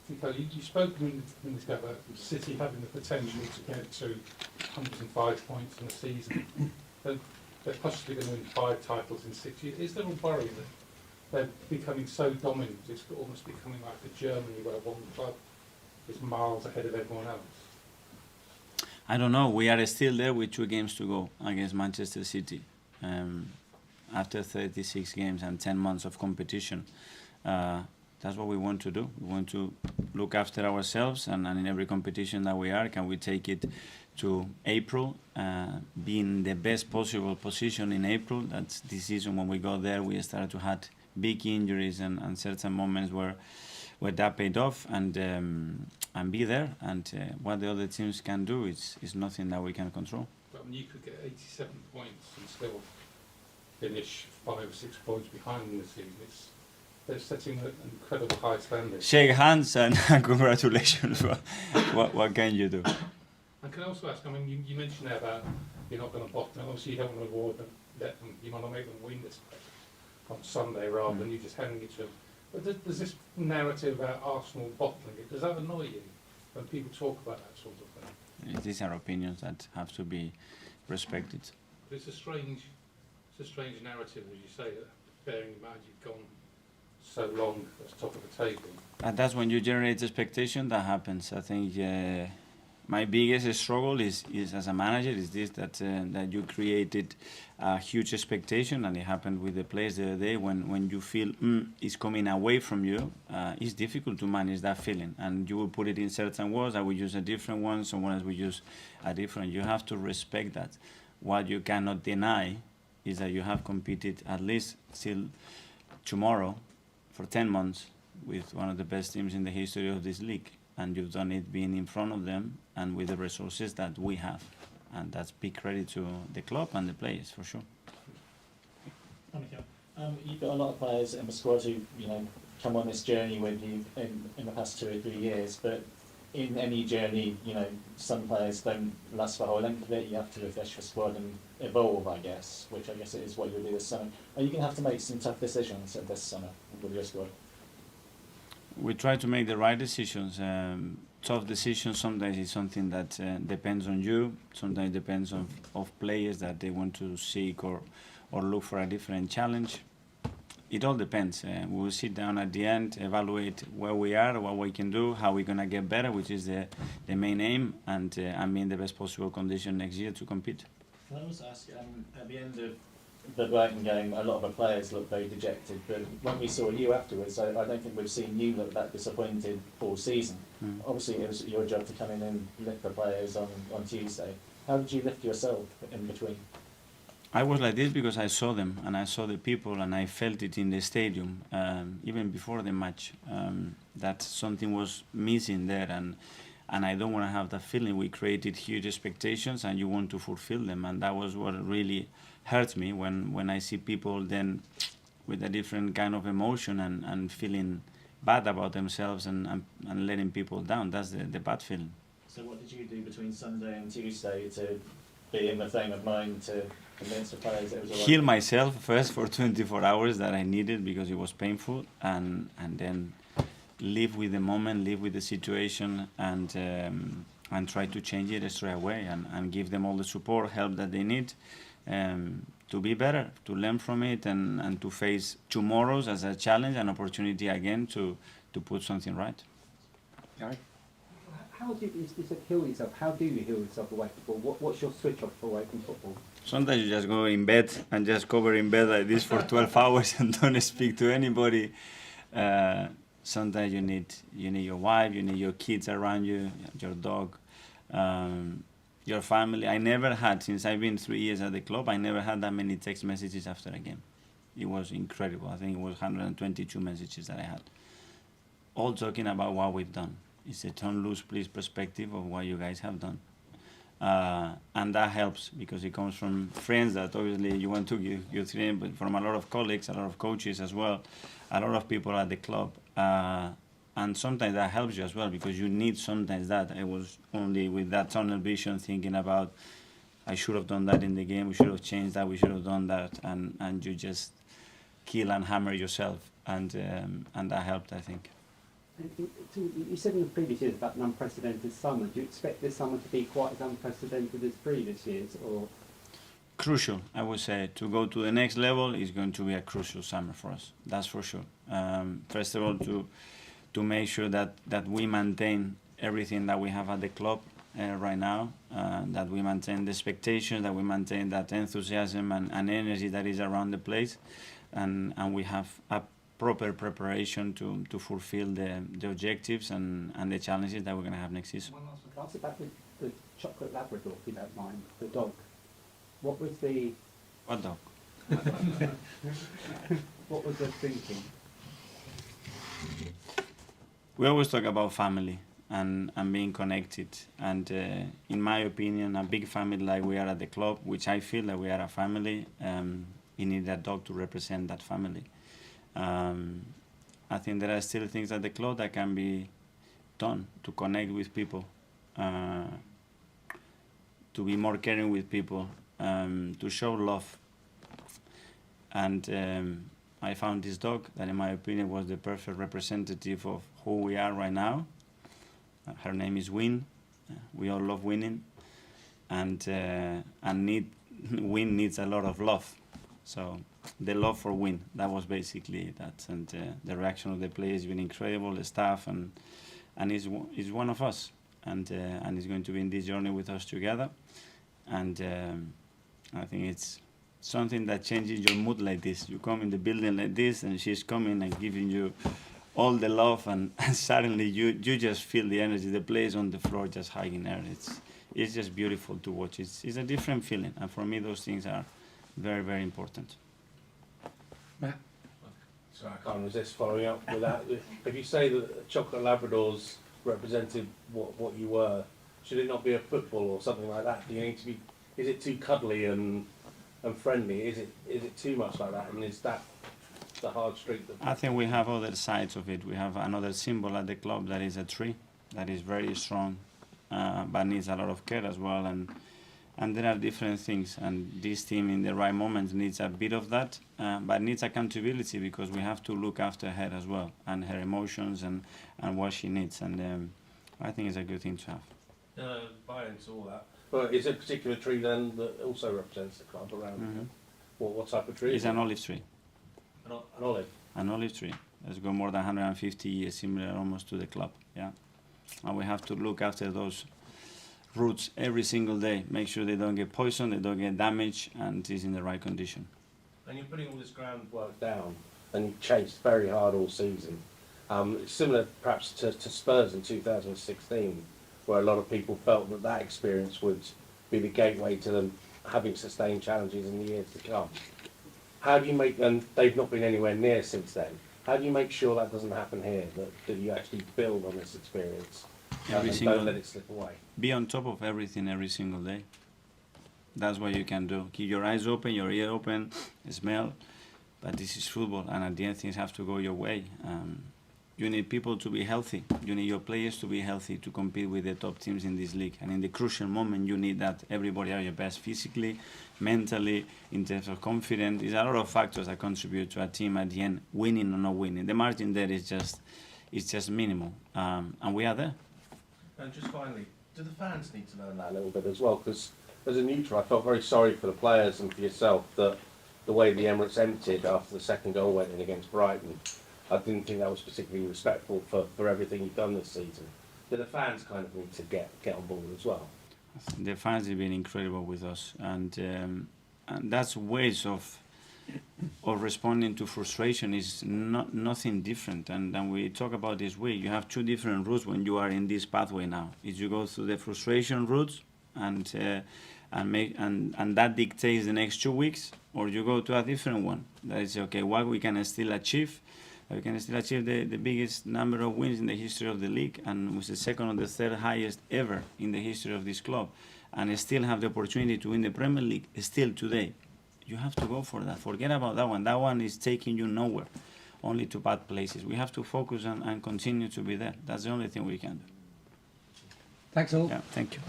Mikel, you spoke in this game about City having the potential to get to 105 points in a season. They're possibly going to win 5 titles in 6 years. Is there a worry that they're becoming so dominant, it's almost becoming like a Germany where one club is miles ahead of everyone else? I don't know. We are still there with 2 games to go against Manchester City. After 36 games and 10 months of competition, that's what we want to do. We want to look after ourselves, and in every competition that we are, can we take it to April, be in the best possible position in April. That's this season. When we got there, we started to have big injuries and certain moments where that paid off, and be there. And what the other teams can do is nothing that we can control. But you could get 87 points and still finish 5 or 6 points behind in the season. They're setting an incredible high standard. Shake hands and congratulations. What can you do? And can I also ask, I mean, you mentioned there about you're not going to bottom. Obviously, you don't want to reward them, you want to make them win this on Sunday rather than you just handing it to them. But there's this narrative about Arsenal bottling it. Does that annoy you when people talk about that sort of thing? These are opinions that have to be respected. But it's a strange narrative, as you say, that bearing in mind you've gone so long at the top of the table. And that's when you generate expectation that happens. I think my biggest struggle is as a manager is this, that you created a huge expectation, and it happened with the players the other day. When you feel it's coming away from you, it's difficult to manage that feeling, and you will put it in certain words. I will use a different one, someone else will use a different. You have to respect that. What you cannot deny is that you have competed at least till tomorrow for 10 months with one of the best teams in the history of this league, and you've done it being in front of them and with the resources that we have, and that's big credit to the club and the players for sure. You've got a lot of players in the squad who come on this journey with you in the past 2 or 3 years, but in any journey, some players don't last the whole length of it. You have to refresh your squad and evolve, I guess, which I guess it is what you'll do this summer. Are you going to have to make some tough decisions this summer with your squad? We try to make the right decisions. Tough decisions sometimes is something that depends on you. Sometimes depends on players that they want to seek or look for a different challenge. It all depends. We will sit down at the end, evaluate where we are, what we can do, how we're going to get better, which is the main aim, and be in the best possible condition next year to compete. Can I also ask, at the end of the Brighton game, a lot of the players looked very dejected, but when we saw you afterwards, I don't think we've seen you look that disappointed all season. Obviously, it was your job to come in and lift the players on Tuesday. How did you lift yourself in between? I was like this because I saw them, and I saw the people, and I felt it in the stadium, even before the match, that something was missing there, and I don't want to have that feeling. We created huge expectations, and you want to fulfill them, and that was what really hurts me when I see people then with a different kind of emotion and feeling bad about themselves and letting people down. That's the bad feeling. So what did you do between Sunday and Tuesday to be in the frame of mind to convince the players it was all right? Heal myself first for 24 hours that I needed because it was painful, and then live with the moment, live with the situation, and try to change it straight away, and give them all the support, help that they need to be better, to learn from it, and to face tomorrow's as a challenge, an opportunity again to put something right. Gary? How do you heal yourself? How do you heal yourself away from football? What's your switch off away from football? Sometimes you just go in bed and just cover in bed like this for 12 hours and don't speak to anybody. Sometimes you need your wife, you need your kids around you, your dog, your family. I never had, since I've been 3 years at the club, I never had that many text messages after a game. It was incredible. I think it was 122 messages that I had, all talking about what we've done. It's a don't lose please perspective of what you guys have done. And that helps because it comes from friends that obviously you want to give to them, but from a lot of colleagues, a lot of coaches as well, a lot of people at the club. And sometimes that helps you as well because you need sometimes that. I was only with that tunnel vision thinking about I should have done that in the game, we should have changed that, we should have done that, and you just kill and hammer yourself, and that helped, I think. You said in the previous years about an unprecedented summer. Do you expect this summer to be quite as unprecedented as previous years, or? Crucial, I would say. To go to the next level is going to be a crucial summer for us. That's for sure. First of all, to make sure that we maintain everything that we have at the club right now, that we maintain the expectations, that we maintain that enthusiasm and energy that is around the place, and we have a proper preparation to fulfill the objectives and the challenges that we're going to have next season. One last one. Can I ask about the chocolate Labrador, if you don't mind, the dog? What was the... What dog? What was the thinking? We always talk about family and being connected. And in my opinion, a big family like we are at the club, which I feel that we are a family, you need a dog to represent that family. I think there are still things at the club that can be done to connect with people, to be more caring with people, to show love. And I found this dog that, in my opinion, was the perfect representative of who we are right now. Her name is Win. We all love winning, and Win needs a lot of love. So the love for Win, that was basically that. And the reaction of the players has been incredible, the staff, and he's one of us. And he's going to be in this journey with us together. And I think it's something that changes your mood like this. You come in the building like this, and she's coming and giving you all the love, and suddenly you just feel the energy. The players on the floor just hugging her. It's just beautiful to watch. It's a different feeling, and for me those things are very, very important. Matt? So I can't resist following up with that. If you say that chocolate Labradors represented what you were, should it not be a football or something like that? Do you need to be? Is it too cuddly and friendly? Is it too much like that? And is that the hard streak that? I think we have other sides of it. We have another symbol at the club that is a tree, that is very strong, but needs a lot of care as well. And there are different things. And this team, in the right moment, needs a bit of that, but needs accountability, because we have to look after her as well, and her emotions and what she needs. And I think it's a good thing to have. Buy into all that. But is it a particular tree then that also represents the club around? Mm-hmm. What type of tree? It's an olive tree. An olive. An olive tree. It's got more than 150 years, similar almost to the club. Yeah, and we have to look after those roots every single day. Make sure they don't get poisoned, they don't get damaged, and it's in the right condition. And you're putting all this groundwork down, and you've chased very hard all season. It's similar perhaps to Spurs in 2016, where a lot of people felt that experience would be the gateway to them having sustained challenges in the years to come. How do you make, and they've not been anywhere near since then, how do you make sure that doesn't happen here, that you actually build on this experience and don't let it slip away? Be on top of everything every single day. That's what you can do. Keep your eyes open, your ear open, smell, but this is football, and at the end things have to go your way. You need people to be healthy. You need your players to be healthy to compete with the top teams in this league. And in the crucial moment, you need that everybody at your best, physically, mentally, in terms of confidence. There's a lot of factors that contribute to a team at the end, winning or not winning. The margin there is just minimal, and we are there. And just finally, do the fans need to learn that a little bit as well? Because as a neutral, I felt very sorry for the players and for yourself that the way the Emirates emptied after the second goal went in against Brighton. I didn't think that was particularly respectful for everything you've done this season. Do the fans kind of need to get on board as well? The fans have been incredible with us, and that's ways of responding to frustration is nothing different. And we talk about this week, you have two different routes when you are in this pathway now. Is you go through the frustration route and that dictates the next 2 weeks, or you go to a different one that is okay, what we can still achieve. We can still achieve the biggest number of wins in the history of the league, and was the second or the third highest ever in the history of this club, and still have the opportunity to win the Premier League still today. You have to go for that. Forget about that one. That one is taking you nowhere, only to bad places. We have to focus and continue to be there. That's the only thing we can do. Thanks all. Yeah, thank you.